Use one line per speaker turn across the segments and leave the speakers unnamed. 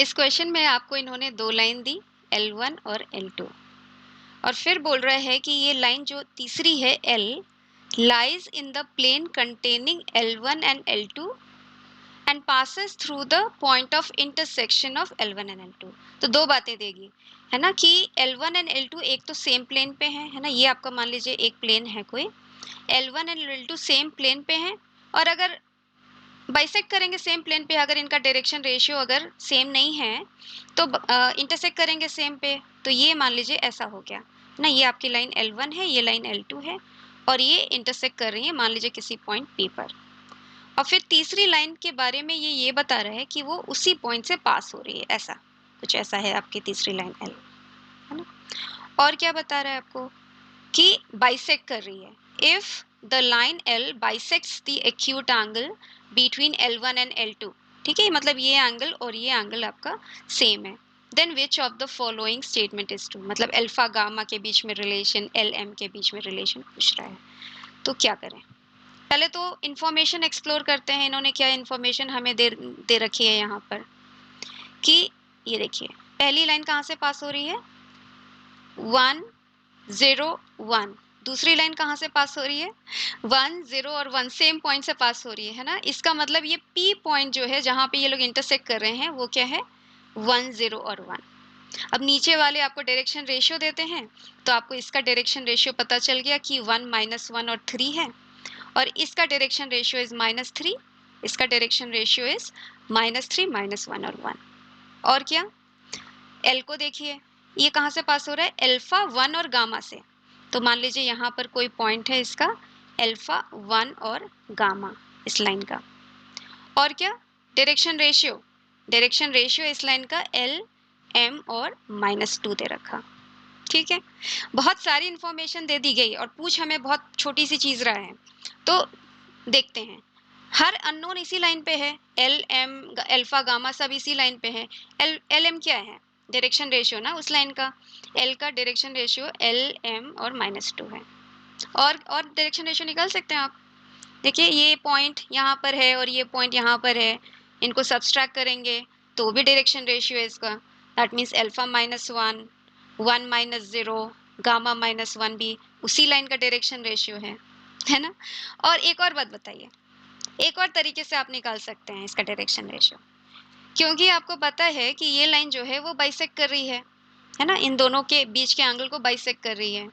इस क्वेश्चन में आपको इन्होंने दो लाइन दी, L1 और L2, और फिर बोल रहा है कि ये लाइन जो तीसरी है L lies in the plane containing L1 and L2 and passes through the point of intersection of L1 and L2। तो दो बातें देगी, है ना, कि L1 and L2 एक तो सेम प्लेन पे है ना, ये आपका मान लीजिए एक प्लेन है कोई, L1 and L2 same plane पे हैं, और अगर बाइसेक्ट करेंगे सेम प्लेन पे, अगर इनका डायरेक्शन रेशियो अगर सेम नहीं है तो इंटरसेक्ट करेंगे सेम पे, तो ये मान लीजिए ऐसा हो गया ना, ये आपकी लाइन L1 है, ये लाइन L2 है, और ये इंटरसेक्ट कर रही है मान लीजिए किसी पॉइंट P पर। और फिर तीसरी लाइन के बारे में ये बता रहा है कि वो उसी पॉइंट से पास हो रही है, ऐसा कुछ ऐसा है आपकी तीसरी लाइन L, है ना। और क्या बता रहा है आपको कि बाइसेक्ट कर रही है, if the line L bisects the acute angle between L1 and L2, ठीक है, मतलब ये एंगल और ये एंगल आपका सेम है, then which of the following statement is true, मतलब अल्फा गामा के बीच में रिलेशन, LM के बीच में रिलेशन पूछ रहा है। तो क्या करें, पहले तो इंफॉर्मेशन एक्सप्लोर करते हैं, इन्होंने क्या इंफॉर्मेशन हमें दे रखी है यहाँ पर, कि ये देखिए पहली लाइन कहाँ से पास हो रही है, 1 0 1, दूसरी लाइन कहाँ से पास हो रही है, 1 0 और 1 सेम पॉइंट से पास हो रही है ना, इसका मतलब ये P पॉइंट जो है जहाँ पे ये लोग इंटरसेक्ट कर रहे हैं वो क्या है, 1 0 और 1। अब नीचे वाले आपको डायरेक्शन रेशियो देते हैं, तो आपको इसका डायरेक्शन रेशियो पता चल गया कि 1 -1 और 3 है, और इसका डायरेक्शन रेशियो इज -3, इसका डायरेक्शन रेशियो इज -3 -1 और 1। और क्या, L को देखिए, ये कहाँ से पास हो रहा है, अल्फा 1 और गामा से, तो मान लीजिए यहाँ पर कोई पॉइंट है इसका अल्फा 1 और गामा इस लाइन का। और क्या, डायरेक्शन रेशियो इस लाइन का L M और -2 दे रखा, ठीक है। बहुत सारी इंफॉर्मेशन दे दी गई और पूछ हमें बहुत छोटी सी चीज रहा है, तो देखते हैं। हर अननोन इसी लाइन पे है, एल एम अल्फा गामा सब इसी लाइन पे है। एल एम क्या है, डायरेक्शन रेशियो ना उस लाइन का, एल का डायरेक्शन रेशियो एल एम और -2 है। और डायरेक्शन रेशियो निकाल सकते हैं आप, देखिए ये पॉइंट यहाँ पर है और ये पॉइंट यहाँ पर है, इनको सब्सट्रैक्ट करेंगे तो भी डायरेक्शन रेशियो है इसका, दैट मीन्स अल्फा -1 1 -0 गामा -1 भी उसी लाइन का डायरेक्शन रेशियो है ना। और एक और बात बताइए, एक और तरीके से आप निकाल सकते हैं इसका डायरेक्शन रेशियो, क्योंकि आपको पता है कि ये लाइन जो है वो बाइसेक्ट कर रही है ना, इन दोनों के बीच के एंगल को बाइसेक्ट कर रही है।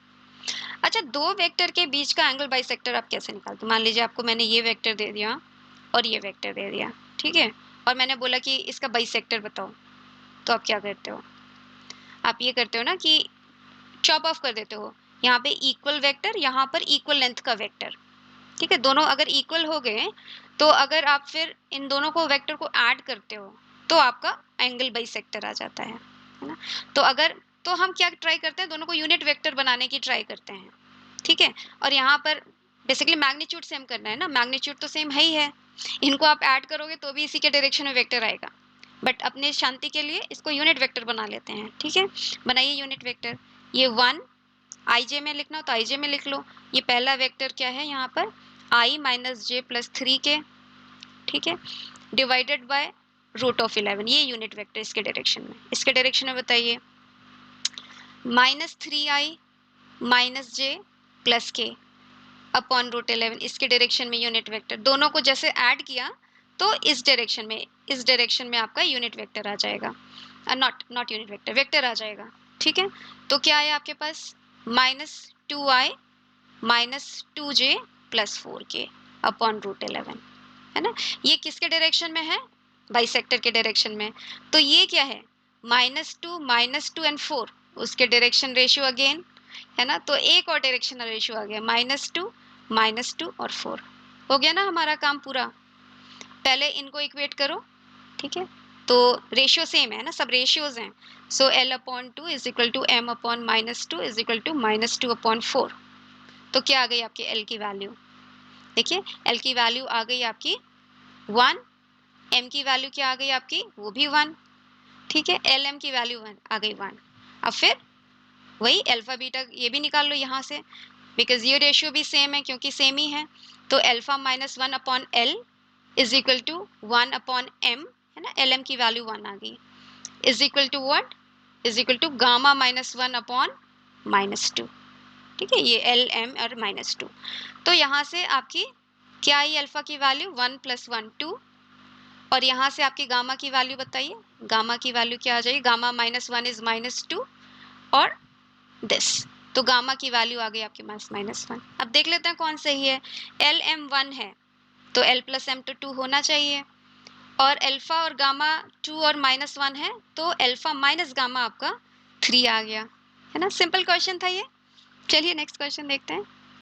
अच्छा, दो वेक्टर के बीच का एंगल बाइसेक्टर आप कैसे निकालते हो, मान लीजिए आपको मैंने ये वेक्टर दे दिया और ये वेक्टर दे दिया, ठीक है, और मैंने बोला कि इसका बाइसेक्टर बताओ, तो आप क्या करते हो, आप ये करते हो ना कि चॉप ऑफ कर देते हो, यहाँ पे इक्वल वेक्टर, यहाँ पर इक्वल लेंथ का वेक्टर, ठीक है, दोनों अगर इक्वल हो गए तो अगर आप फिर इन दोनों को वेक्टर को ऐड करते हो तो आपका एंगल बाइसेक्टर आ जाता है ना। तो अगर, तो हम क्या ट्राई करते हैं, दोनों को यूनिट वेक्टर बनाने की ट्राई करते हैं, ठीक है, और यहाँ पर बेसिकली मैग्नीट्यूड सेम करना है ना, मैग्नीट्यूड तो सेम है ही है, इनको आप ऐड करोगे तो भी इसी के डायरेक्शन में वेक्टर आएगा, बट अपने शांति के लिए इसको यूनिट वेक्टर बना लेते हैं, ठीक है। बनाइए यूनिट वेक्टर, ये 1 IJ में लिखना हो तो IJ में लिख लो, ये पहला वेक्टर क्या है यहाँ पर I - j + 3k, ठीक है, डिवाइडेड बाय √11, ये यूनिट वेक्टर इसके डायरेक्शन में, इसके डायरेक्शन में बताइए -3I - j + k अपॉन √11, इसके डायरेक्शन में यूनिट वेक्टर, दोनों को जैसे ऐड किया तो इस डायरेक्शन में आपका यूनिट वेक्टर आ जाएगा, नॉट यूनिट वेक्टर, वेक्टर आ जाएगा, ठीक है। तो क्या है आपके पास -2I - 2j + 4k अपॉन √11, है ना। ये किसके डायरेक्शन में है, बाइसेक्टर के डायरेक्शन में, तो ये क्या है -2 -2 एंड 4, उसके डायरेक्शन रेशियो अगेन, है ना, तो एक और डायरेक्शन रेशियो आ गया -2 और 4, हो गया ना हमारा काम पूरा। पहले इनको इक्वेट करो, ठीक है, तो रेशियो सेम है ना, सब रेशियोज हैं, सो L/2 = M/-2 = -2/4, तो क्या आ गई आपकी L की वैल्यू, देखिए L की वैल्यू आ गई आपकी 1, M की वैल्यू क्या आ गई आपकी, वो भी 1, ठीक है, LM की वैल्यू 1 आ गई 1। अब फिर वही अल्फा बीटा ये भी निकाल लो यहाँ से, बिकॉज ये रेशियो भी सेम है क्योंकि सेम ही है, तो अल्फा -1/L = 1/m, है ना, LM की वैल्यू 1 आ गई। Is equal to what, is equal to gamma minus one upon minus two. ठीक है, ये एल एम और माइनस टू। तो यहाँ से आपकी क्या आई अल्फा की वैल्यू 1 + 1 2, और यहाँ से आपकी गामा की वैल्यू बताइए, गामा की वैल्यू क्या आ जाएगी, gamma minus one is minus two और दिस, तो गामा की वैल्यू आ गई आपके पास -1। अब देख लेते हैं कौन सही है। एल एम 1 है तो एल प्लस एम तो 2 होना चाहिए, और अल्फा और गामा 2 और -1 है तो अल्फा माइनस गामा आपका 3 आ गया, है ना। सिंपल क्वेश्चन था ये। चलिए नेक्स्ट क्वेश्चन देखते हैं।